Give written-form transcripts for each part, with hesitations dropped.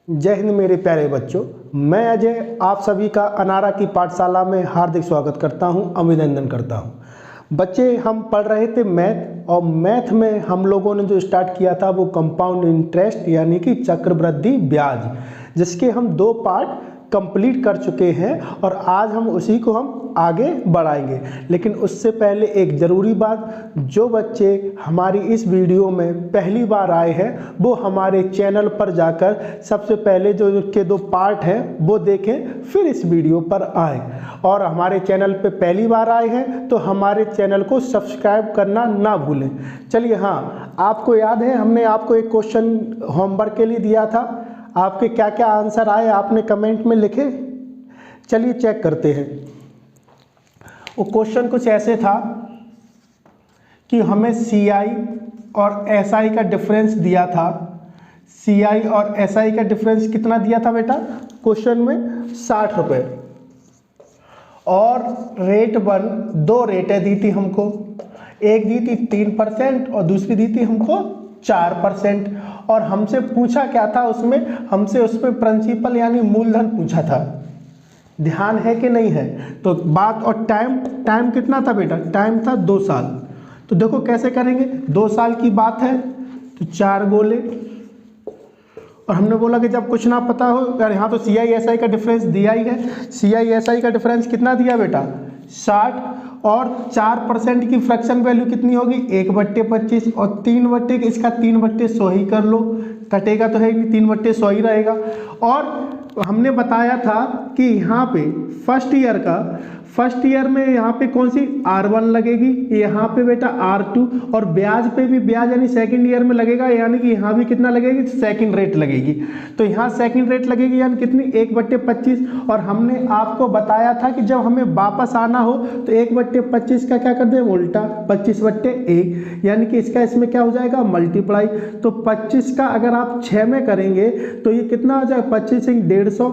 जय हिंद मेरे प्यारे बच्चों। मैं अजय आप सभी का अनारा की पाठशाला में हार्दिक स्वागत करता हूं, अभिनंदन करता हूं। बच्चे, हम पढ़ रहे थे मैथ, और मैथ में हम लोगों ने जो स्टार्ट किया था वो कंपाउंड इंटरेस्ट यानी कि चक्रवृद्धि ब्याज, जिसके हम 2 पार्ट कंप्लीट कर चुके हैं और आज हम उसी को हम आगे बढ़ाएंगे। लेकिन उससे पहले एक ज़रूरी बात, जो बच्चे हमारी इस वीडियो में पहली बार आए हैं वो हमारे चैनल पर जाकर सबसे पहले जो के 2 पार्ट हैं वो देखें, फिर इस वीडियो पर आए। और हमारे चैनल पे पहली बार आए हैं तो हमारे चैनल को सब्सक्राइब करना ना भूलें। चलिए, हाँ, आपको याद है हमने आपको एक क्वेश्चन होमवर्क के लिए दिया था। आपके क्या क्या आंसर आए आपने कमेंट में लिखे। चलिए चेक करते हैं। वो क्वेश्चन कुछ ऐसे था कि हमें CI और SI का डिफरेंस दिया था। CI और SI का डिफरेंस कितना दिया था बेटा क्वेश्चन में? 60 रुपये। और रेट 1 2 रेटें दी थी हमको, एक दी थी 3% और दूसरी दी थी हमको 4%। और हमसे पूछा क्या था हमसे उसमें प्रिंसिपल यानी मूलधन पूछा था। ध्यान है कि नहीं है? तो बात, और टाइम कितना था बेटा? टाइम था 2 साल। तो देखो कैसे करेंगे। 2 साल की बात है तो 4 गोले, और हमने बोला कि जब कुछ ना पता हो, अगर यहाँ तो CI SI का डिफरेंस दिया ही है। CI SI का डिफरेंस कितना दिया बेटा? 60। और 4% की फ्रैक्शन वैल्यू कितनी होगी? 1/25। और 3 इसका 3/100 ही कर लो, कटेगा तो है नहीं, 3/100 ही रहेगा। और हमने बताया था कि यहाँ पे फर्स्ट ईयर में यहाँ पे कौन सी R1 लगेगी, यहाँ पे बेटा R2। और ब्याज पे भी ब्याज यानी सेकंड ईयर में लगेगा, यानी कि यहाँ भी कितना लगेगी? सेकंड रेट लगेगी। तो यहाँ सेकंड रेट लगेगी यानी कितनी? 1/25। और हमने आपको बताया था कि जब हमें वापस आना हो तो 1/25 का क्या कर दें? उल्टा 25/1, यानी कि इसका इसमें क्या हो जाएगा? मल्टीप्लाई। तो 25 का अगर आप 6 में करेंगे तो ये कितना हो जाएगा? 25 × 150,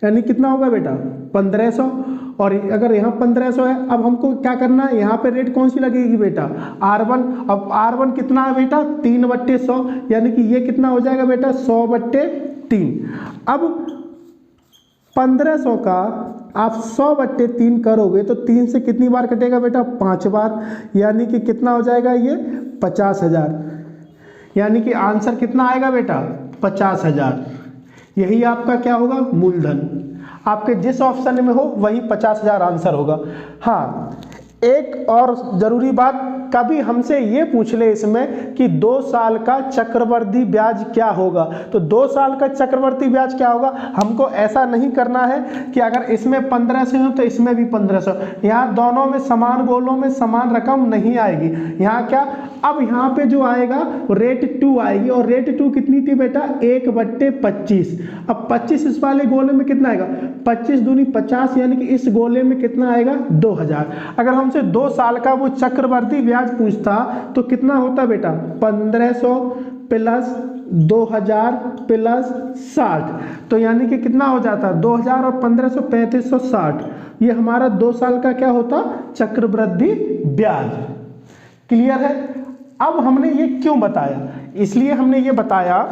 यानी कितना होगा बेटा? 1500। और अगर यहाँ 1500 है, अब हमको क्या करना है? यहाँ पे रेट कौन सी लगेगी बेटा? R1। अब R1 कितना है बेटा? 3/100, यानी कि ये कितना हो जाएगा बेटा? 100/3। अब 1500 का आप 100/3 करोगे तो 3 से कितनी बार कटेगा बेटा? 5 बार, यानी कि कितना हो जाएगा? ये 50,000। यानी कि आंसर कितना आएगा बेटा? 50,000। यही आपका क्या होगा? मूलधन। आपके जिस ऑप्शन में हो वही 50,000 आंसर होगा। हाँ, एक और ज़रूरी बात, कभी हमसे ये पूछ ले इसमें कि 2 साल का चक्रवृद्धि ब्याज क्या होगा, तो 2 साल का चक्रवृद्धि ब्याज क्या होगा? हमको ऐसा नहीं करना है कि अगर इसमें 1500 हो तो इसमें भी 1500। यहाँ दोनों में समान गोलों में समान रकम नहीं आएगी। यहाँ क्या, अब यहाँ पे जो आएगा रेट 2 आएगी, और रेट 2 कितनी थी बेटा? 1/25। अब 25 इस वाले गोले में कितना आएगा? 25 दूनी 50, यानी कि इस गोले में कितना आएगा? 2000। अगर हमसे 2 साल का वो चक्रवृद्धि ब्याज पूछता तो कितना होता बेटा? 1500 प्लस 2000 प्लस 60, तो यानी कि कितना हो जाता? 2000 और 1500 3560। ये हमारा 2 साल का क्या होता? चक्रवृद्धि ब्याज। क्लियर है? अब हमने ये क्यों बताया? इसलिए हमने ये बताया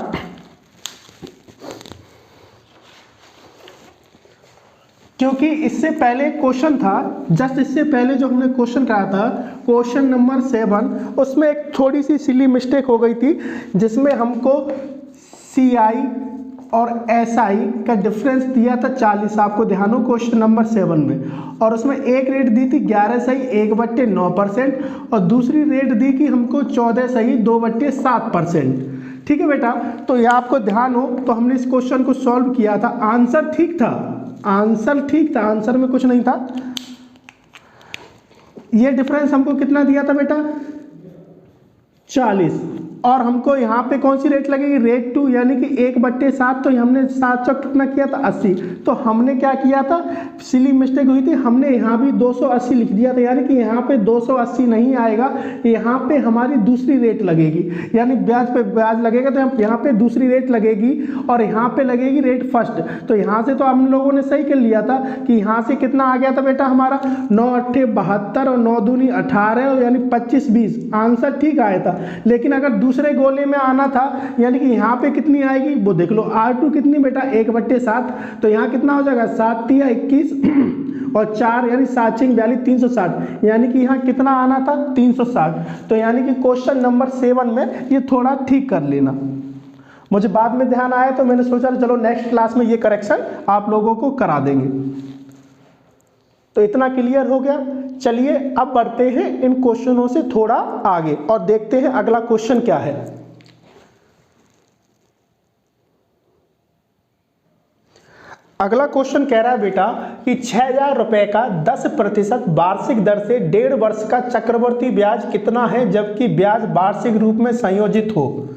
क्योंकि इससे पहले क्वेश्चन था, जस्ट इससे पहले जो हमने क्वेश्चन कहा था, क्वेश्चन नंबर 7, उसमें एक थोड़ी सी सिली मिस्टेक हो गई थी, जिसमें हमको CI और SI का डिफरेंस दिया था 40। आपको ध्यान हो क्वेश्चन नंबर 7 में, और उसमें एक रेट दी थी 11 सही 1/9%, और दूसरी रेट दी कि हमको 14 सही 2/7%। ठीक है बेटा? तो ये आपको ध्यान हो तो हमने इस क्वेश्चन को सॉल्व किया था। आंसर ठीक था, आंसर में कुछ नहीं था। ये डिफरेंस हमको कितना दिया था बेटा? 40। और हमको यहाँ पे कौन सी रेट लगेगी? रेट 2, यानी कि 1/7। तो हमने 7 चौक कितना किया था? 80। तो हमने क्या किया था? सिली मिस्टेक हुई थी, हमने यहाँ भी 280 लिख दिया था, यानी कि यहाँ पे 280 नहीं आएगा, यहाँ पे हमारी दूसरी रेट लगेगी, यानी ब्याज पे ब्याज लगेगा। तो यहाँ पे दूसरी रेट लगेगी और यहाँ पे लगेगी रेट फर्स्ट। तो यहाँ से तो हम लोगों ने सही कर लिया था कि यहाँ से कितना आ गया था बेटा हमारा? 9 8 72 और 9 दूनी 18, यानी 25 20। आंसर ठीक आया था। लेकिन अगर दूसरे गोले में आना था, यानी कि यहाँ पे कितनी आएगी वो देख लो, R2 कितनी बेटा 1/7, तो यहाँ कितना हो जाएगा 7 तिया 21 और 4 यानी 7 6 42 360, यानी कि यहाँ कितना आना था 360। तो यानी कि क्वेश्चन नंबर 7 में ये थोड़ा ठीक कर लेना, मुझे बाद में ध्यान आया तो मैंने सोचा चलो नेक्स्ट क्लास में ये करेक्शन आप लोगों को करा देंगे। तो इतना क्लियर हो गया। चलिए अब बढ़ते हैं इन क्वेश्चनों से थोड़ा आगे और देखते हैं अगला क्वेश्चन क्या है। अगला क्वेश्चन कह रहा है बेटा कि 6,000 रुपए का 10% वार्षिक दर से 1.5 वर्ष का चक्रवर्ती ब्याज कितना है जबकि ब्याज वार्षिक रूप में संयोजित हो।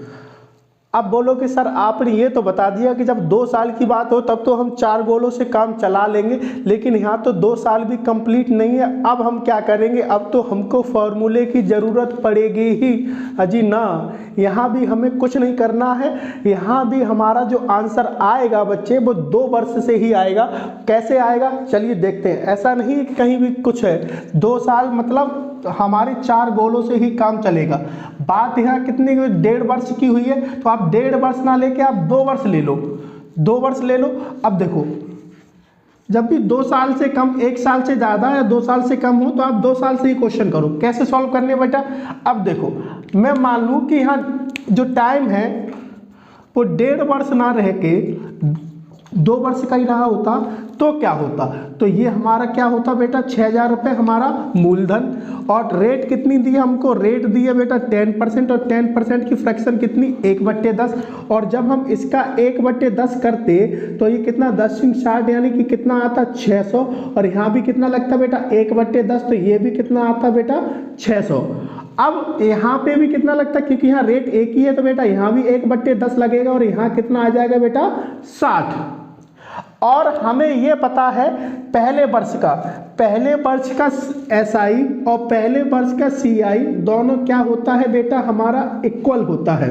अब बोलो कि सर आपने ये तो बता दिया कि जब 2 साल की बात हो तब तो हम 4 गोलों से काम चला लेंगे, लेकिन यहाँ तो 2 साल भी कंप्लीट नहीं है। अब हम क्या करेंगे, अब तो हमको फॉर्मूले की ज़रूरत पड़ेगी ही। अजी ना, यहाँ भी हमें कुछ नहीं करना है, यहाँ भी हमारा जो आंसर आएगा बच्चे वो 2 वर्ष से ही आएगा। कैसे आएगा चलिए देखते हैं। ऐसा नहीं कि कहीं भी कुछ है, 2 साल मतलब हमारे 4 गोलों से ही काम चलेगा। बात यहाँ कितनी 1.5 वर्ष की हुई है, तो आप 1.5 वर्ष ना लेके आप 2 वर्ष ले लो, 2 वर्ष ले लो। अब देखो जब भी 2 साल से कम, 1 साल से ज़्यादा या 2 साल से कम हो तो आप 2 साल से ही क्वेश्चन करो। कैसे सॉल्व करने बेटा, अब देखो मैं मान लूँ कि यहाँ जो टाइम है वो 1.5 वर्ष ना रह के 2 वर्ष का ही रहा होता तो क्या होता, तो ये हमारा क्या होता बेटा 6,000 रुपये हमारा मूलधन, और रेट कितनी दी है हमको, रेट दी है बेटा 10%, और 10% की फ्रैक्शन कितनी 1/10, और जब हम इसका 1/10 करते तो ये कितना 10 60 यानी कि कितना आता 600, और यहाँ भी कितना लगता बेटा 1/10, तो ये भी कितना आता बेटा 600। अब यहाँ पे भी कितना लगता है क्योंकि यहाँ रेट एक ही है तो बेटा यहाँ भी 1/10 लगेगा, और यहाँ कितना आ जाएगा बेटा 60। और हमें ये पता है पहले वर्ष का SI और पहले वर्ष का CI दोनों क्या होता है बेटा हमारा इक्वल होता है,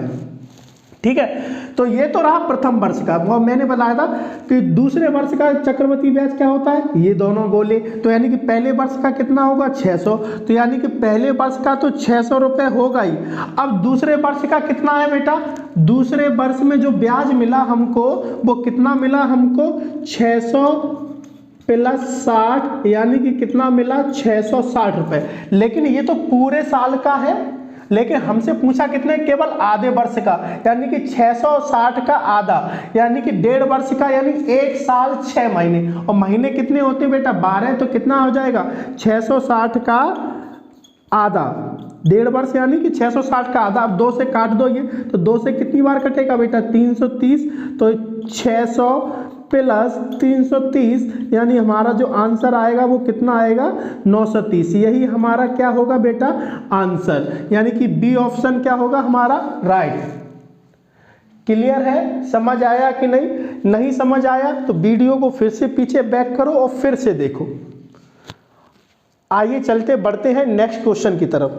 ठीक है। तो ये तो रहा प्रथम वर्ष का, वो मैंने बताया था कि दूसरे वर्ष का चक्रवृद्धि ब्याज क्या होता है, ये दोनों गोले, तो यानी कि पहले वर्ष का कितना होगा 600, तो यानी कि पहले वर्ष का तो 600 रुपये होगा ही। अब दूसरे वर्ष का कितना है बेटा, दूसरे वर्ष में जो ब्याज मिला हमको वो कितना मिला हमको 600 + 60 यानी कि कितना मिला 660 रुपये। लेकिन ये तो पूरे साल का है, लेकिन हमसे पूछा कितने, केवल आधे वर्ष का, यानी कि 660 का आधा यानी कि 1.5 वर्ष का, यानी 1 साल 6 महीने। और महीने कितने होते हैं बेटा 12, तो कितना हो जाएगा 660 का आधा 1.5 वर्ष यानी कि 660 का आधा। अब 2 से काट दो ये, तो 2 से कितनी बार कटेगा बेटा 330, तो 600 + 330 यानी हमारा जो आंसर आएगा वो कितना आएगा 930। यही हमारा क्या होगा बेटा आंसर, यानी कि बी ऑप्शन क्या होगा हमारा राइट। क्लियर है, समझ आया कि नहीं, नहीं समझ आया तो वीडियो को फिर से पीछे बैक करो और फिर से देखो। आइए चलते बढ़ते हैं नेक्स्ट क्वेश्चन की तरफ।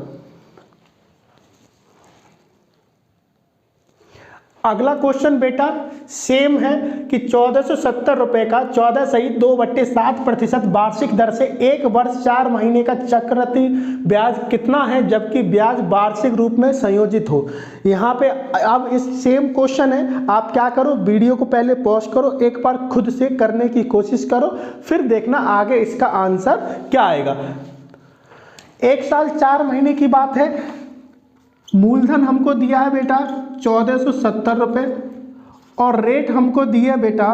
अगला क्वेश्चन बेटा सेम है कि 1470 रुपये का 14.2/7% वार्षिक दर से 1 वर्ष 4 महीने का चक्रवृद्धि ब्याज कितना है जबकि ब्याज वार्षिक रूप में संयोजित हो। यहाँ पे अब इस सेम क्वेश्चन है, आप क्या करो वीडियो को पहले पॉज करो, एक बार खुद से करने की कोशिश करो, फिर देखना आगे इसका आंसर क्या आएगा। 1 साल 4 महीने की बात है, मूलधन हमको दिया है बेटा 1470 रुपये, और रेट हमको दिया बेटा,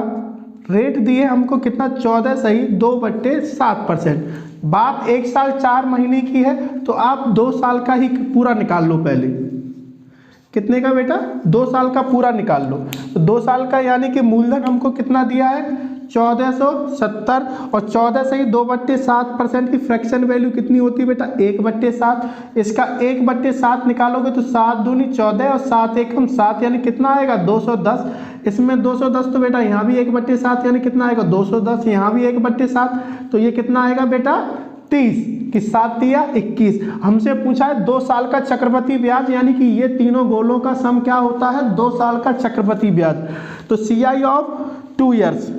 रेट दिए हमको कितना 14.2/7%। बात 1 साल 4 महीने की है तो आप 2 साल का ही पूरा निकाल लो। पहले कितने का बेटा 2 साल का पूरा निकाल लो, तो 2 साल का यानी कि मूलधन हमको कितना दिया है 1470, और 14.2/7% की फ्रैक्शन वैल्यू कितनी होती है बेटा 1/7। इसका 1/7 निकालोगे तो 7 दूनी 14 और 7 एकम 7 यानी कितना आएगा 210। इसमें 210 तो बेटा यहाँ भी 1/7 यानी कितना आएगा 210, यहाँ भी 1/7, तो ये कितना आएगा बेटा 30 कि 7 तिया 21। हमसे पूछा है 2 साल का चक्रवृद्धि ब्याज, यानी कि ये तीनों गोलों का सम क्या होता है 2 साल का चक्रवृद्धि ब्याज। तो CI ऑफ 2 ईयर्स,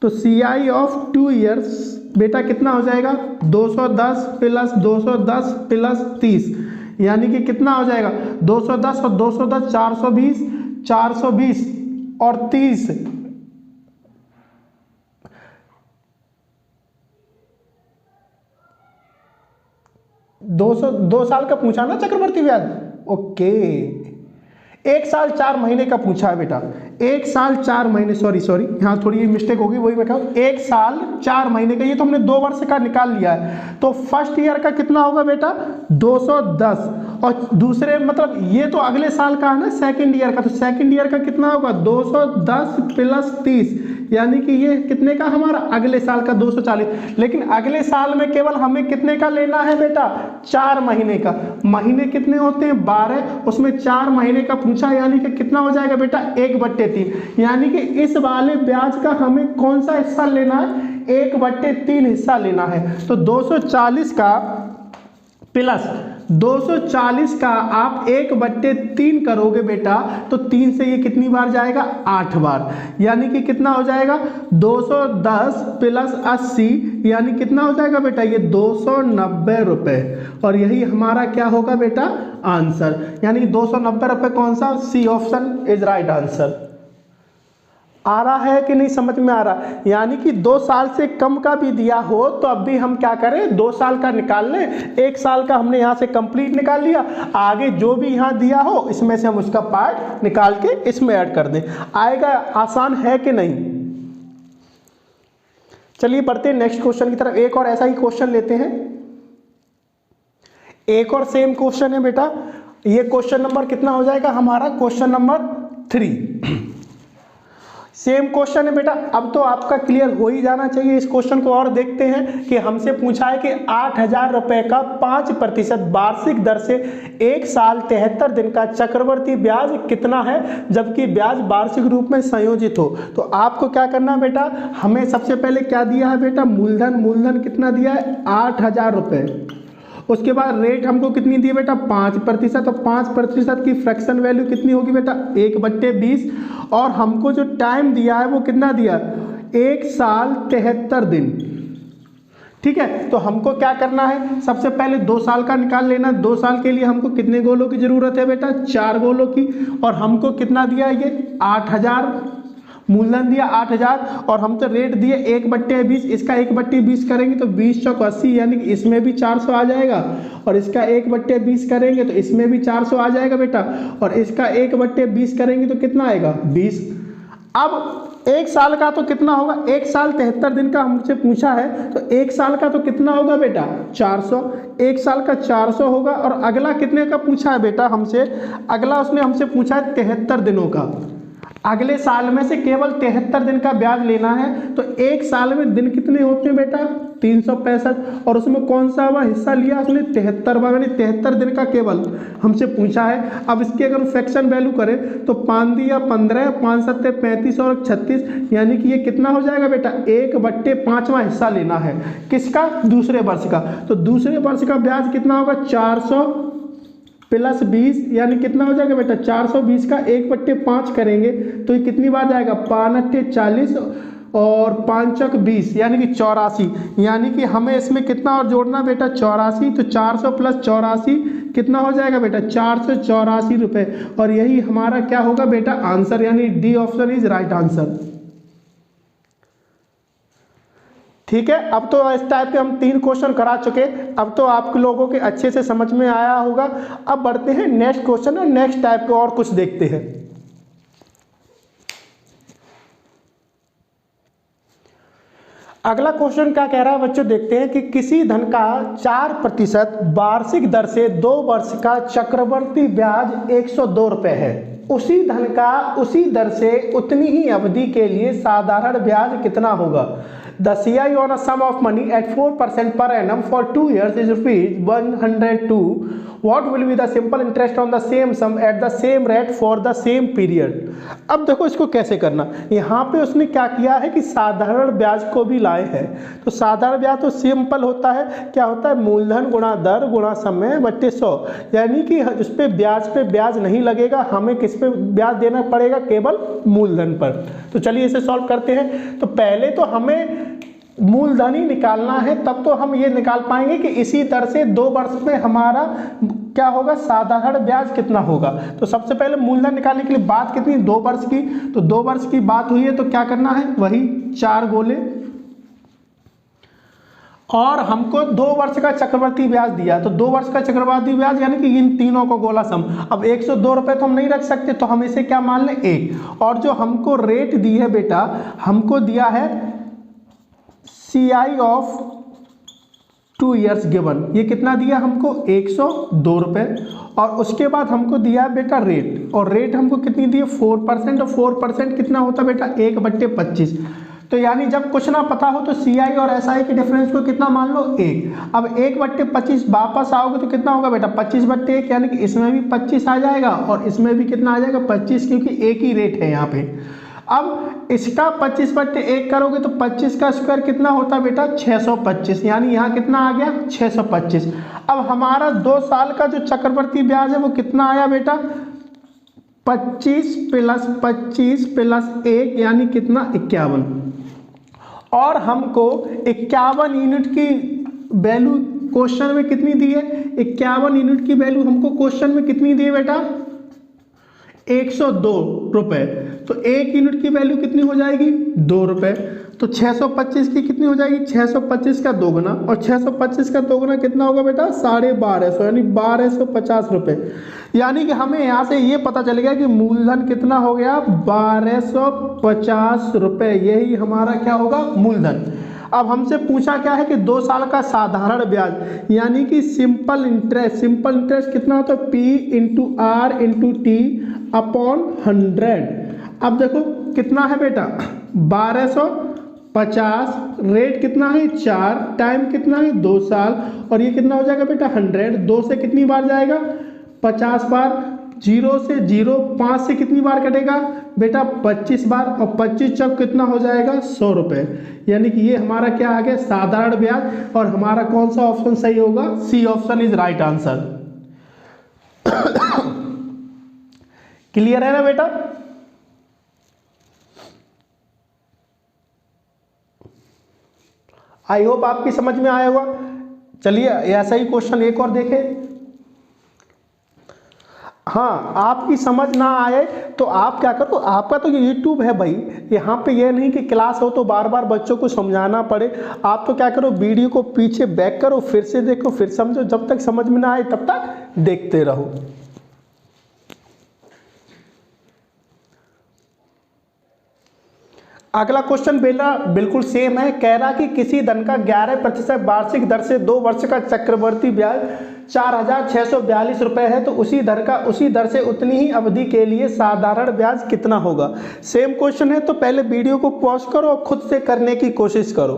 तो CI ऑफ 2 ईयर्स बेटा कितना हो जाएगा 210 + 210 + 30 यानी कि कितना हो जाएगा 210 और 210 420, 420 और 30, 2 साल का पूछा ना चक्रवर्ती ब्याज। ओके, 1 साल 4 महीने का पूछा है बेटा, 1 साल 4 महीने, सॉरी यहाँ थोड़ी मिस्टेक होगी, वही मैं कहूँ 1 साल 4 महीने का, ये तो हमने 2 वर्ष का निकाल लिया है। तो फर्स्ट ईयर का कितना होगा बेटा 210, और दूसरे मतलब ये तो अगले साल का है ना सेकंड ईयर का, तो सेकंड ईयर का कितना होगा 210 प्लस 30, यानी कि ये कितने का हमारा अगले साल का 240। लेकिन अगले साल में केवल हमें कितने का लेना है बेटा 4 महीने का, महीने कितने होते हैं 12, उसमें 4 महीने का पूछा, यानी कि कितना हो जाएगा बेटा 1/3, यानी कि इस वाले ब्याज का हमें कौन सा हिस्सा लेना है 1/3 हिस्सा लेना है। तो 240 का प्लस 240 का आप 1/3 करोगे बेटा, तो 3 से ये कितनी बार जाएगा 8 बार, यानी कि कितना हो जाएगा 210 प्लस 80, यानी कितना हो जाएगा बेटा ये 290 रुपए, और यही हमारा क्या होगा बेटा आंसर, यानी 290 रुपए कौन सा, C option is right answer. आ रहा है कि नहीं समझ में आ रहा, यानी कि 2 साल से कम का भी दिया हो तो अब भी हम क्या करें 2 साल का निकाल लें, 1 साल का हमने यहाँ से कंप्लीट निकाल लिया, आगे जो भी यहाँ दिया हो इसमें से हम उसका पार्ट निकाल के इसमें ऐड कर दें। आएगा, आसान है कि नहीं। चलिए बढ़ते हैं नेक्स्ट क्वेश्चन की तरफ। एक और ऐसा ही क्वेश्चन लेते हैं, एक और सेम क्वेश्चन है बेटा, ये क्वेश्चन नंबर कितना हो जाएगा हमारा, क्वेश्चन नंबर 3। सेम क्वेश्चन है बेटा। अब तो आपका क्लियर हो ही जाना चाहिए। इस क्वेश्चन को और देखते हैं कि हमसे पूछा है कि 8,000 रुपए का 5% वार्षिक दर से 1 साल 73 दिन का चक्रवर्ती ब्याज कितना है, जबकि ब्याज वार्षिक रूप में संयोजित हो। तो आपको क्या करना बेटा, हमें सबसे पहले क्या दिया है बेटा, मूलधन कितना दिया है 8,000 रुपए। उसके बाद रेट हमको कितनी दी बेटा 5%, और 5% की फ्रैक्शन वैल्यू कितनी होगी बेटा 1/20, और हमको जो टाइम दिया है वो कितना दिया 1 साल 73 दिन। ठीक है, तो हमको क्या करना है, सबसे पहले 2 साल का निकाल लेना। 2 साल के लिए हमको कितने गोलों की जरूरत है बेटा 4 गोलों की, और हमको कितना दिया ये 8,000 मूलधन दिया 8,000, और हम तो रेट दिए 1/20। इसका 1/20 करेंगे तो 20 चौक 80, यानी कि इसमें भी 400 आ जाएगा, और इसका 1/20 करेंगे तो इसमें भी 400 आ जाएगा बेटा, और इसका 1/20 करेंगे तो कितना आएगा 20। अब 1 साल का तो कितना होगा, 1 साल 73 दिन का हमसे पूछा है, तो 1 साल का तो कितना होगा बेटा 400, 1 साल का 400 होगा। और अगला कितने का पूछा है बेटा हमसे, अगला उसने हमसे पूछा है 73 दिनों का। अगले साल में से केवल 73 दिन का ब्याज लेना है, तो 1 साल में दिन कितने होते हैं बेटा 365, और उसमें कौन सा हुआ हिस्सा लिया उसने 73वां, यानी 73 दिन का केवल हमसे पूछा है। अब इसकी अगर फ्रैक्शन वैल्यू करें तो 5 दिया 15, 5 7 35 और 36, यानी कि ये कितना हो जाएगा बेटा 1/5वां हिस्सा लेना है। किसका, दूसरे वर्ष का। तो दूसरे वर्ष का ब्याज कितना होगा 400 प्लस 20, यानी कितना हो जाएगा बेटा 420 का 1/5 करेंगे तो ये कितनी बार जाएगा 5 40 और 5 चौक 20, यानी कि 84, यानी कि हमें इसमें कितना और जोड़ना बेटा 84। तो 400 प्लस 84 कितना हो जाएगा बेटा 484 रुपए, और यही हमारा क्या होगा बेटा आंसर, यानी D option is right answer. ठीक है, अब तो इस टाइप के हम 3 क्वेश्चन करा चुके, अब तो आप लोगों के अच्छे से समझ में आया होगा। अब बढ़ते हैं नेक्स्ट क्वेश्चन और नेक्स्ट टाइप के और कुछ देखते हैं। अगला क्वेश्चन क्या कह रहा है बच्चों, देखते हैं कि किसी धन का 4% वार्षिक दर से 2 वर्ष का चक्रवर्ती ब्याज 102 रुपए है। उसी धन का उसी दर से उतनी ही अवधि के लिए साधारण ब्याज कितना होगा। The CI on a sum of money at 4% per annum for 2 years is ₹102. What will be the simple interest on the same sum at the same rate for the same period? अब देखो इसको कैसे करना, यहाँ पे उसने क्या किया है कि साधारण ब्याज को भी लाए हैं। तो साधारण ब्याज तो सिंपल होता है, क्या होता है मूलधन गुणा दर गुणा समय बट्टे 100, यानी कि उस पे ब्याज नहीं लगेगा, हमें किस पे ब्याज देना पड़ेगा केवल मूलधन पर। तो चलिए इसे सॉल्व करते हैं। तो पहले तो हमें मूलधन ही निकालना है, तब तो हम ये निकाल पाएंगे कि इसी दर से 2 वर्ष में हमारा क्या होगा, साधारण ब्याज कितना होगा। तो सबसे पहले मूलधन निकालने के लिए बात कितनी, 2 वर्ष की, तो 2 वर्ष की बात हुई है तो क्या करना है, वही 4 गोले, और हमको 2 वर्ष का चक्रवर्ती ब्याज दिया, तो 2 वर्ष का चक्रवर्ती ब्याज यानी कि इन तीनों को गोला सम। अब 102 रुपये तो हम नहीं रख सकते, तो हम इसे क्या मान लें, 1। और जो हमको रेट दी है बेटा, हमको दिया है CI ऑफ 2 ईयर्स गिवन, ये कितना दिया हमको, 102 रुपये। और उसके बाद हमको दिया है बेटा रेट, और रेट हमको कितनी दी है, 4%, और 4% कितना होता है बेटा, 1/25। तो यानी जब कुछ ना पता हो तो CI और SI के डिफरेंस को कितना मान लो, 1। अब 1/25 वापस आओगे तो कितना होगा बेटा, 25/1, यानी कि इसमें भी 25 आ जाएगा और इसमें भी कितना आ जाएगा, 25, क्योंकि एक ही रेट है यहाँ पे। अब इसका 25/1 करोगे तो 25 का स्क्वायर कितना होता है बेटा, 625, यानी यहाँ कितना आ गया, 625। अब हमारा 2 साल का जो चक्रवर्ती ब्याज है वो कितना आया बेटा, 25 + 25 + 1, यानी कितना, 51। और हमको 51 यूनिट की वैल्यू क्वेश्चन में कितनी दी है, 51 यूनिट की वैल्यू हमको क्वेश्चन में कितनी दी है बेटा, 102 रुपये। तो 1 यूनिट की वैल्यू कितनी हो जाएगी, 2 रुपये। तो 625 की कितनी हो जाएगी, 625 का दोगुना, और 625 का दोगुना कितना होगा बेटा, 1250, यानी 1250 रुपये। यानी कि हमें यहाँ से ये पता चल गया कि मूलधन कितना हो गया, 1250 रुपये, यही हमारा क्या होगा, मूलधन। अब हमसे पूछा क्या है कि 2 साल का साधारण ब्याज, यानी कि सिंपल इंटरेस्ट। सिंपल इंटरेस्ट कितना होता है, P/R/T/100। अब देखो कितना है बेटा, 1250, रेट कितना है 4, टाइम कितना है 2 साल, और ये कितना हो जाएगा बेटा 100। 2 से कितनी बार जाएगा, 50 बार। 0 से 0, 5 से कितनी बार कटेगा बेटा, 25 बार, और 25 चौक कितना हो जाएगा, 100 रुपये। यानी कि ये हमारा क्या आ गया, साधारण ब्याज। और हमारा कौन सा ऑप्शन सही होगा, C option is right answer. Clear है ना बेटा। आई होप आपकी समझ में आया होगा। चलिए ऐसा ही क्वेश्चन एक और देखें। हाँ, आपकी समझ ना आए तो आप क्या करो, आपका तो ये यूट्यूब है भाई, यहाँ पे ये नहीं कि क्लास हो तो बार बार बच्चों को समझाना पड़े। आप तो क्या करो, वीडियो को पीछे बैक करो, फिर से देखो, फिर समझो, जब तक समझ में ना आए तब तक देखते रहो। अगला क्वेश्चन बेला बिल्कुल सेम है, कह रहा कि किसी धन का 11% वार्षिक दर से 2 वर्ष का चक्रवर्ती ब्याज 4642 रुपये है, तो उसी दर से उतनी ही अवधि के लिए साधारण ब्याज कितना होगा। सेम क्वेश्चन है, तो पहले वीडियो को पॉज करो और खुद से करने की कोशिश करो।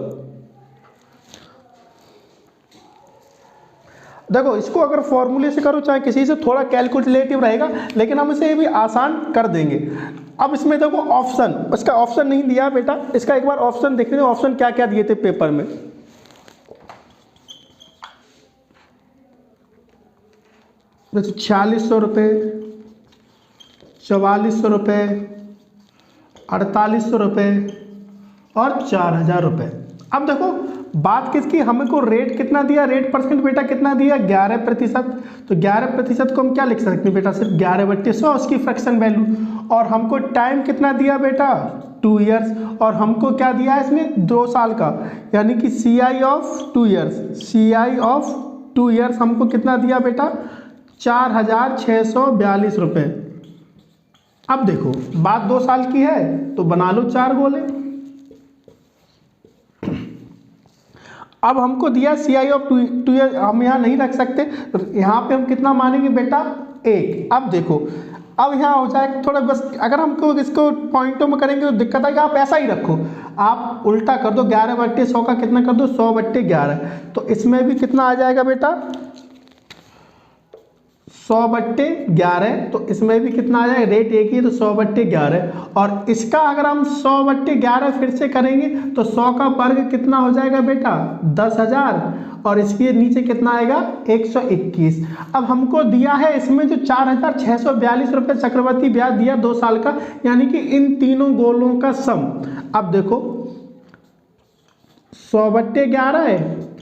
देखो, इसको अगर फॉर्मूले से करो, चाहे किसी से, थोड़ा कैलकुलेटिव रहेगा, लेकिन हम इसे भी आसान कर देंगे। अब इसमें देखो ऑप्शन, इसका ऑप्शन नहीं दिया बेटा, इसका एक बार ऑप्शन देख लें, ऑप्शन क्या क्या दिए थे पेपर में। जैसे 4600 रुपये, 4400 रुपये, 4800 रुपये और 4000 रुपये। अब देखो बात किसकी, हमको रेट कितना दिया, रेट परसेंट बेटा कितना दिया, 11%। तो 11% को हम क्या लिख सकते हैं बेटा, सिर्फ 11/100 उसकी फ्रैक्शन वैल्यू। और हमको टाइम कितना दिया बेटा, 2 ईयर्स, और हमको क्या दिया है इसमें, 2 साल का, यानी कि CI of 2 years. CI of 2 years हमको कितना दिया बेटा, 4642 रुपये। अब देखो बात 2 साल की है तो बना लो 4 गोले। अब हमको दिया CI ऑफ 2 ईयर, हम यहाँ नहीं रख सकते, यहाँ पे हम कितना मानेंगे बेटा, 1। अब देखो, अब यहाँ हो जाए थोड़ा, बस अगर हमको इसको पॉइंटों में करेंगे तो दिक्कत आएगी। आप ऐसा ही रखो, आप उल्टा कर दो, 11/100 का कितना कर दो, 100/11। तो इसमें भी कितना आ जाएगा बेटा, 100/11। तो इसमें भी कितना आ जाएगा, रेट एक ही तो 100/11। और इसका अगर हम 100/11 फिर से करेंगे तो 100 का वर्ग कितना हो जाएगा बेटा, 10,000। और इसके नीचे कितना आएगा, 121। अब हमको दिया है इसमें जो 4642 रुपये चक्रवर्ती ब्याज दिया 2 साल का, यानी कि इन तीनों गोलों का सम। अब देखो 100/11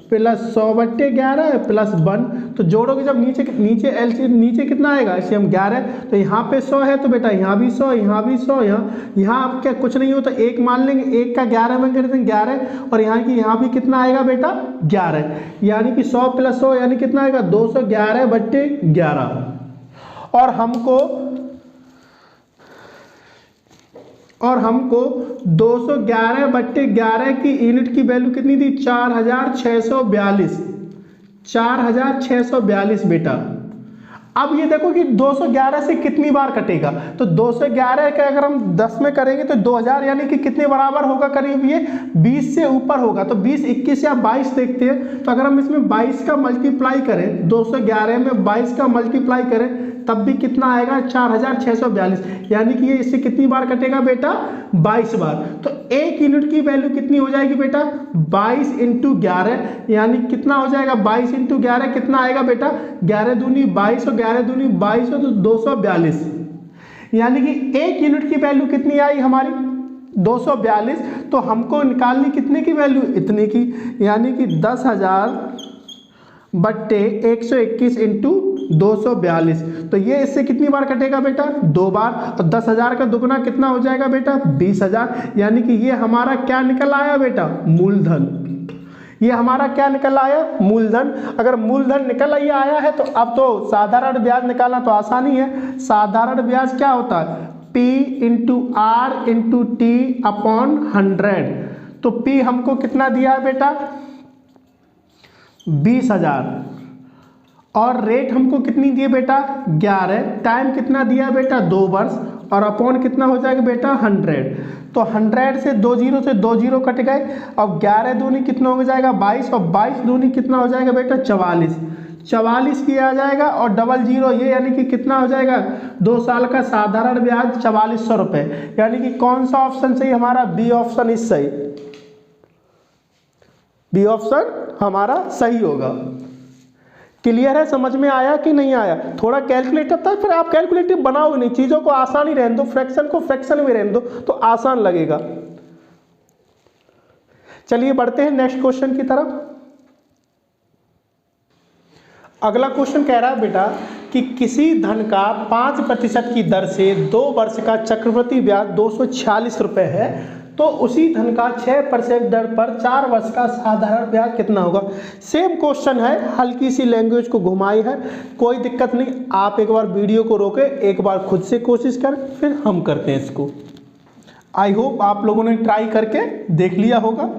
प्लस 100/11 प्लस 1, तो जोड़ोगे जब नीचे एलसीएम नीचे कितना आएगा, एलसीएम 11, तो यहाँ पे 100 है तो बेटा यहाँ भी 100, यहाँ भी 100, यहाँ आप क्या कुछ नहीं हो तो 1 मान लेंगे, 1 का 11 में करते हैं 11, और यहाँ भी कितना आएगा बेटा 11, यानी कि 100 + 100 यानी कितना आएगा 211/11। और हमको 211/11 की यूनिट की वैल्यू कितनी थी, 4642 बेटा। अब ये देखो कि 211 से कितनी बार कटेगा, तो 211 का अगर हम 10 में करेंगे तो 2000 यानी कि कितने बराबर होगा, करीब ये 20 से ऊपर होगा। तो 20, 21 या 22 देखते हैं, तो अगर हम इसमें 22 का मल्टीप्लाई करें, 211 में 22 का मल्टीप्लाई करें तब भी कितना आएगा 4642, यानी कि ये इससे कितनी बार कटेगा बेटा 22 बार। तो एक यूनिट की वैल्यू कितनी हो जाएगी बेटा 22 × 11, यानी कितना हो जाएगा 22 × 11 कितना आएगा बेटा 11 दूनी 22 और 11 दूनी 22 तो 242, यानी कि एक यूनिट की वैल्यू कितनी आई हमारी 242। तो हमको निकालनी कितने की वैल्यू, इतने की, यानी कि 10,000/121 × 242। तो ये इससे कितनी बार कटेगा बेटा 2 बार, और 10,000 का दुगना कितना हो जाएगा बेटा 20,000, यानी कि ये हमारा क्या निकल आया बेटा मूलधन। ये हमारा क्या निकल आया मूलधन। अगर मूलधन निकल आया है तो अब तो साधारण ब्याज निकालना तो आसानी है। साधारण ब्याज क्या होता है P × R × T/100। तो P हमको कितना दिया है बेटा 20,000, और रेट हमको कितनी दी है बेटा 11, टाइम कितना दिया है बेटा 2 वर्ष, और अपॉन कितना हो जाएगा बेटा 100। तो 100 से 2 0 से 2 0 कट गए, अब 11 दूनी कितना हो जाएगा 22, और 22 दूनी कितना हो जाएगा बेटा 44 किया जाएगा, और डबल 0 ये यानी कि कितना हो जाएगा 2 साल का साधारण ब्याज 4400 रुपये। यानी कि कौन सा ऑप्शन सही हमारा, बी ऑप्शन इस सही, बी ऑप्शन हमारा सही होगा। क्लियर है, समझ में आया कि नहीं आया। थोड़ा कैलकुलेटिव था, फिर आप कैलकुलेटिव बनाओ नहीं, चीज़ों को आसान ही रहने दो, फ्रैक्शन को फ्रैक्शन में रहने दो तो आसान लगेगा। चलिए बढ़ते हैं नेक्स्ट क्वेश्चन की तरफ। अगला क्वेश्चन कह रहा है बेटा कि किसी धन का 5% की दर से 2 वर्ष का चक्रवृद्धि ब्याज 246 रुपये है, तो उसी धन का 6% दर पर 4 वर्ष का साधारण ब्याज कितना होगा। सेम क्वेश्चन है, हल्की सी लैंग्वेज को घुमाई है, कोई दिक्कत नहीं। आप एक बार वीडियो को रोके, एक बार खुद से कोशिश कर, फिर हम करते हैं इसको। आई होप आप लोगों ने ट्राई करके देख लिया होगा।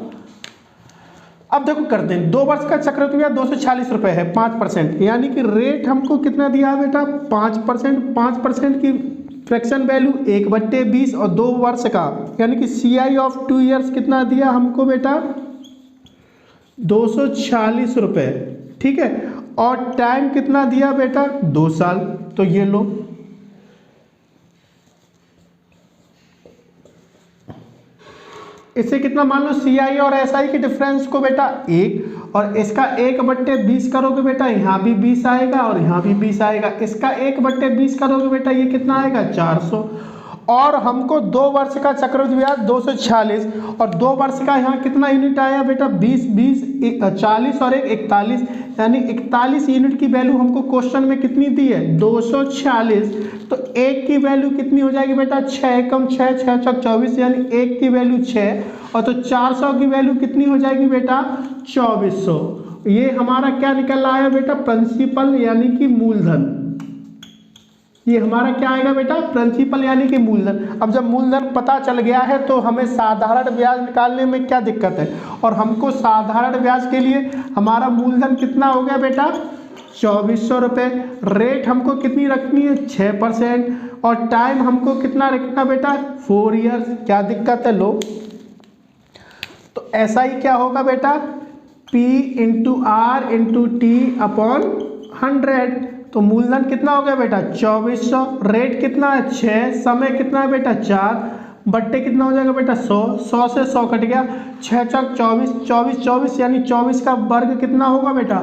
अब देखो करते हैं, 2 वर्ष का चक्रवृद्धि ब्याज 246 रुपये है 5%, यानी कि रेट हमको कितना दिया है बेटा 5%। 5% की फ्रैक्शन वैल्यू 1/20 और 2 वर्ष का, यानी कि CI ऑफ 2 ईयर्स कितना दिया हमको बेटा 246 रुपये, ठीक है। और टाइम कितना दिया बेटा 2 साल, तो ये लो, इससे कितना मान लो CI और SI की डिफरेंस को बेटा 1, और इसका 1/20 करोगे बेटा यहाँ भी 20 आएगा और यहाँ भी 20 आएगा। इसका 1/20 करोगे बेटा ये कितना आएगा 400। और हमको 2 वर्ष का चक्रवृद्धि ब्याज 246, और 2 वर्ष का यहाँ कितना यूनिट आया बेटा 20 40 और 1 41, यानी 41 यूनिट की वैल्यू हमको क्वेश्चन में कितनी दी है 246। तो 1 की वैल्यू कितनी हो जाएगी बेटा 6 कम 6 6 चौक 24, यानी 1 की वैल्यू 6, और तो 400 की वैल्यू कितनी हो जाएगी बेटा 2400। ये हमारा क्या निकल आया बेटा प्रिंसिपल यानी कि मूलधन। ये हमारा क्या आएगा बेटा प्रिंसिपल यानी कि मूलधन। अब जब मूलधन पता चल गया है तो हमें साधारण ब्याज निकालने में क्या दिक्कत है। और हमको साधारण ब्याज के लिए हमारा मूलधन कितना हो गया बेटा 2400 रुपये। रेट हमको कितनी रखनी है 6%, और टाइम हमको कितना रखना बेटा 4 ईयर्स। क्या दिक्कत है लो। तो ऐसा ही क्या होगा बेटा P × R × T/100। तो मूलधन कितना हो गया बेटा 2400, रेट कितना है 6, समय कितना है बेटा 4, बट्टे कितना हो जाएगा बेटा 100, 100 से 100 कट गया, 6 चौक 24, 24 24 यानी 24 का वर्ग कितना होगा बेटा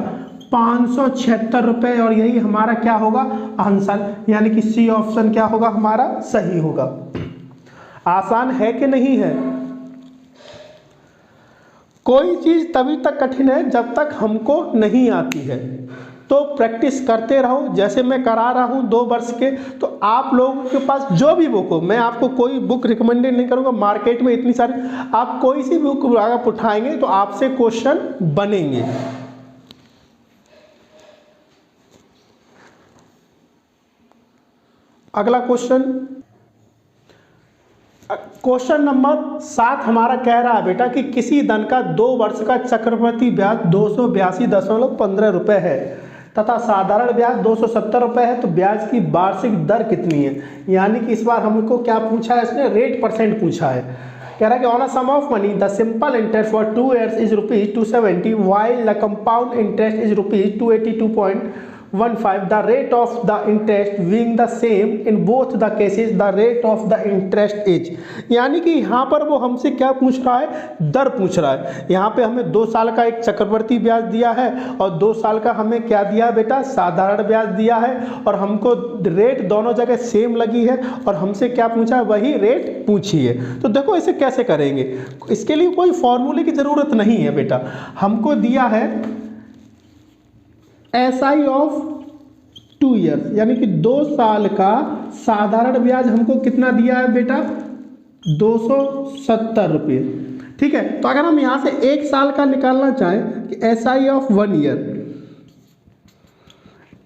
576 रुपये। और यही हमारा क्या होगा आंसर, यानी कि सी ऑप्शन क्या होगा हमारा सही होगा। आसान है कि नहीं है। कोई चीज़ तभी तक कठिन है जब तक हमको नहीं आती है। तो प्रैक्टिस करते रहो, जैसे मैं करा रहा हूँ 2 वर्ष के। तो आप लोगों के पास जो भी बुक हो, मैं आपको कोई बुक रिकमेंडेड नहीं करूँगा, मार्केट में इतनी सारी, आप कोई सी बुक अगर उठाएंगे तो आपसे क्वेश्चन बनेंगे। अगला क्वेश्चन नंबर 7 हमारा कह रहा है बेटा कि किसी धन का 2 वर्ष का चक्रवृद्धि ब्याज 282.15 रुपये है तथा साधारण ब्याज 270 रुपये है, तो ब्याज की वार्षिक दर कितनी है। यानी कि इस बार हमको क्या पूछा है, इसने रेट परसेंट पूछा है। कह रहा है कि on a sum of money the simple interest for 2 years is ₹270 while the compound interest is ₹282.15. The rate of the interest being the same in both the cases, the rate of the interest is। यानी कि यहाँ पर वो हमसे क्या पूछ रहा है, दर पूछ रहा है। यहाँ पे हमें 2 साल का एक चक्रवर्ती ब्याज दिया है और 2 साल का हमें क्या दिया है बेटा, साधारण ब्याज दिया है, और हमको रेट दोनों जगह सेम लगी है और हमसे क्या पूछा है, वही रेट पूछी है। तो देखो इसे कैसे करेंगे, इसके लिए कोई फॉर्मूले की ज़रूरत नहीं है बेटा। हमको दिया है SI ऑफ 2 years, यानी कि 2 साल का साधारण ब्याज हमको कितना दिया है बेटा, 270 रुपये। ठीक है, तो अगर हम यहाँ से 1 साल का निकालना चाहें कि SI of 1 year,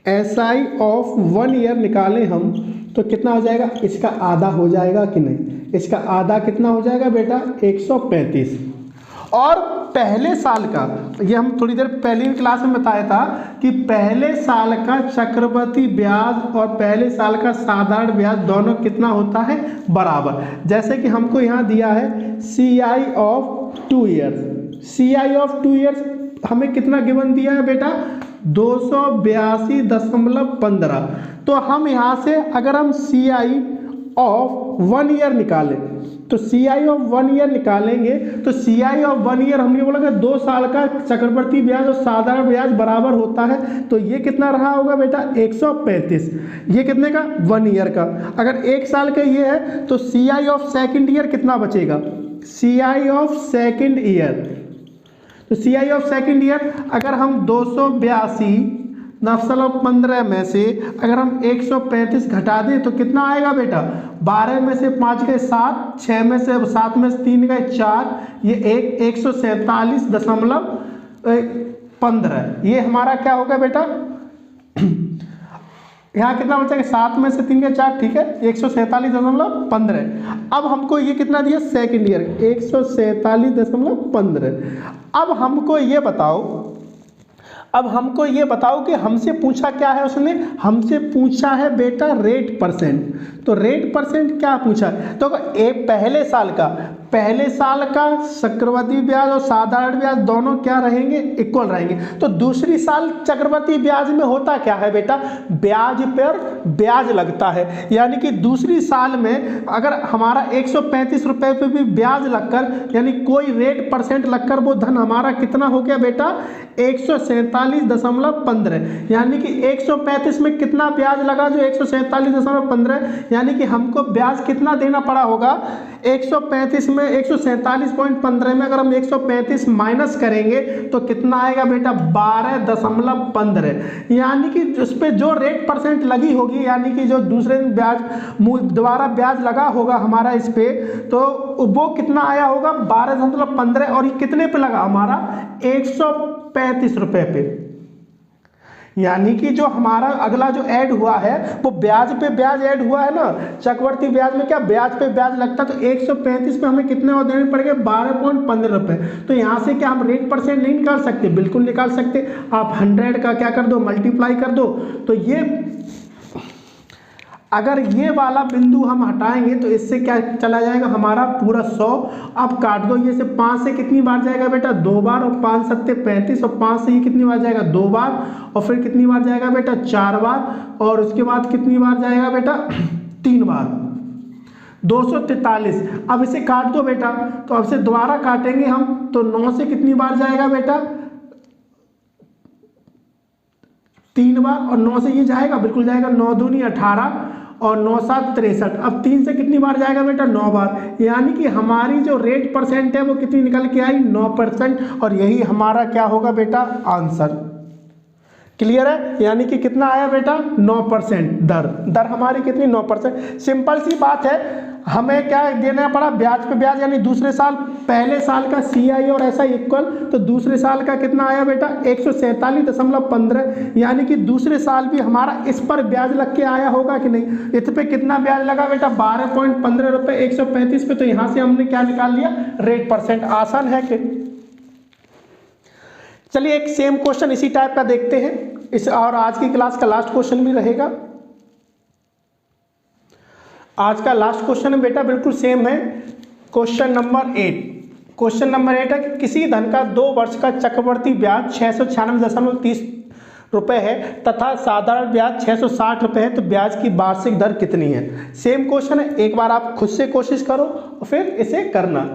SI of 1 year निकालें हम, तो कितना हो जाएगा, इसका आधा हो जाएगा कि नहीं, इसका आधा कितना हो जाएगा बेटा, 135। और पहले साल का, ये हम थोड़ी देर पहले क्लास में बताया था कि पहले साल का चक्रवृद्धि ब्याज और पहले साल का साधारण ब्याज दोनों कितना होता है, बराबर। जैसे कि हमको यहाँ दिया है CI of 2 years, CI of 2 years हमें कितना गिवन दिया है बेटा, 282.15। तो हम यहाँ से अगर हम CI ऑफ 1 year निकालें, तो CI ऑफ 1 year निकालेंगे तो CI ऑफ 1 year हमने बोला कि 2 साल का चक्रवृद्धि ब्याज और साधारण ब्याज बराबर होता है, तो ये कितना रहा होगा बेटा, 135। ये कितने का, 1 year का। अगर 1 साल का ये है तो CI ऑफ सेकेंड ईयर कितना बचेगा, CI ऑफ सेकेंड ईयर। तो CI ऑफ सेकेंड ईयर अगर हम 282.15 में से अगर हम 135 घटा दें तो कितना आएगा बेटा, 12 में से 5 गए 7, 6 में से 7 में से 3 गए 4, ये 147.15। ये हमारा क्या होगा बेटा, यहाँ कितना बचेगा, 7 में से 3 गए 4, ठीक है, 147.15। अब हमको ये कितना दिया, सेकेंड ईयर 147.15। अब हमको ये बताओ कि हमसे पूछा क्या है, उसने हमसे पूछा है बेटा रेट परसेंट। तो रेट परसेंट क्या पूछा है, तो पहले साल का चक्रवृद्धि ब्याज और साधारण ब्याज दोनों क्या रहेंगे, इक्वल रहेंगे। तो दूसरी साल चक्रवृद्धि ब्याज में होता क्या है बेटा, ब्याज पर ब्याज लगता है। यानी कि दूसरी साल में अगर हमारा 135 रुपये पे भी ब्याज लगकर, यानी कोई रेट परसेंट लगकर वो धन हमारा कितना हो गया बेटा, 147.15। यानी कि 135 में कितना ब्याज लगा, जो 147.15, यानी कि हमको ब्याज कितना देना पड़ा होगा, 135 में 147.15 में अगर हम 135 माइनस करेंगे तो कितना आएगा बेटा, 12.15। यानी कि उस पर जो रेट परसेंट लगी होगी, यानी कि जो दूसरे दिन ब्याज दोबारा ब्याज लगा होगा हमारा इस पे, तो वो कितना आया होगा, 12.15। और ये कितने पे लगा हमारा, 135 रुपये पे। यानी कि जो हमारा अगला जो ऐड हुआ है वो ब्याज पे ब्याज ऐड हुआ है ना, चक्रवृद्धि ब्याज में क्या ब्याज पे ब्याज लगता है। तो 135 पे हमें कितने और देने पड़ेंगे, 12.15 रुपये। तो यहाँ से क्या हम रेट परसेंट नहीं निकाल सकते, बिल्कुल निकाल सकते। आप 100 का क्या कर दो, मल्टीप्लाई कर दो। तो ये अगर ये वाला बिंदु हम हटाएंगे तो इससे क्या चला जाएगा, हमारा पूरा 100। अब काट दो, ये से 5 से कितनी बार जाएगा बेटा, 2 बार, और 5 7 35, और 5 से ये कितनी बार जाएगा, 2 बार, और फिर कितनी बार जाएगा बेटा, 4 बार, और उसके बाद कितनी बार जाएगा बेटा, 3 बार, 243। अब इसे काट दो बेटा, तो अब से दोबारा काटेंगे हम, तो 9 से कितनी बार जाएगा बेटा, 3 बार, और 9 से ये जाएगा, बिल्कुल जाएगा, 9 दूनी 18, और 9 7 63। अब 3 से कितनी बार जाएगा बेटा? 9 बार। यानी कि हमारी जो रेट परसेंट है वो कितनी निकल के आई? 9%। और यही हमारा क्या होगा बेटा? आंसर। क्लियर है? यानी कि कितना आया बेटा? 9%। दर हमारी कितनी? 9%। सिंपल सी बात है, हमें क्या देना पड़ा? ब्याज पे ब्याज, यानी दूसरे साल पहले साल का CI और SI इक्वल, तो दूसरे साल का कितना आया बेटा? 147.15। यानी कि दूसरे साल भी हमारा इस पर ब्याज लग के आया होगा कि नहीं? इस पे कितना ब्याज लगा बेटा? 12.15 रुपये 135 पे। तो यहाँ से हमने क्या निकाल लिया? Rate percent. आसान है कि? चलिए एक सेम क्वेश्चन इसी टाइप का देखते हैं इस, और आज की क्लास का लास्ट क्वेश्चन भी रहेगा। आज का लास्ट क्वेश्चन है बेटा बिल्कुल सेम है। Question number 8। क्वेश्चन नंबर 8 है कि किसी धन का 2 वर्ष का चक्रवर्ती ब्याज 696.30 रुपये है तथा साधारण ब्याज 660 रुपये है, तो ब्याज की वार्षिक दर कितनी है? सेम क्वेश्चन है, एक बार आप खुद से कोशिश करो और फिर इसे करना।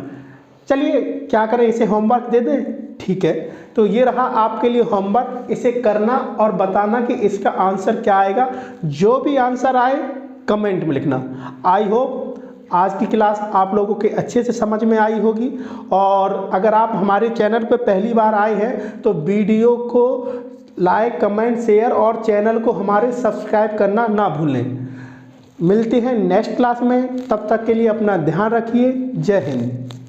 चलिए क्या करें, इसे होमवर्क दे दें? ठीक है, तो ये रहा आपके लिए होमवर्क। इसे करना और बताना कि इसका आंसर क्या आएगा। जो भी आंसर आए कमेंट में लिखना। आई होप आज की क्लास आप लोगों के अच्छे से समझ में आई होगी। और अगर आप हमारे चैनल पर पहली बार आए हैं तो वीडियो को लाइक, कमेंट, शेयर और चैनल को हमारे सब्सक्राइब करना ना भूलें। मिलते हैं नेक्स्ट क्लास में, तब तक के लिए अपना ध्यान रखिए। जय हिंद।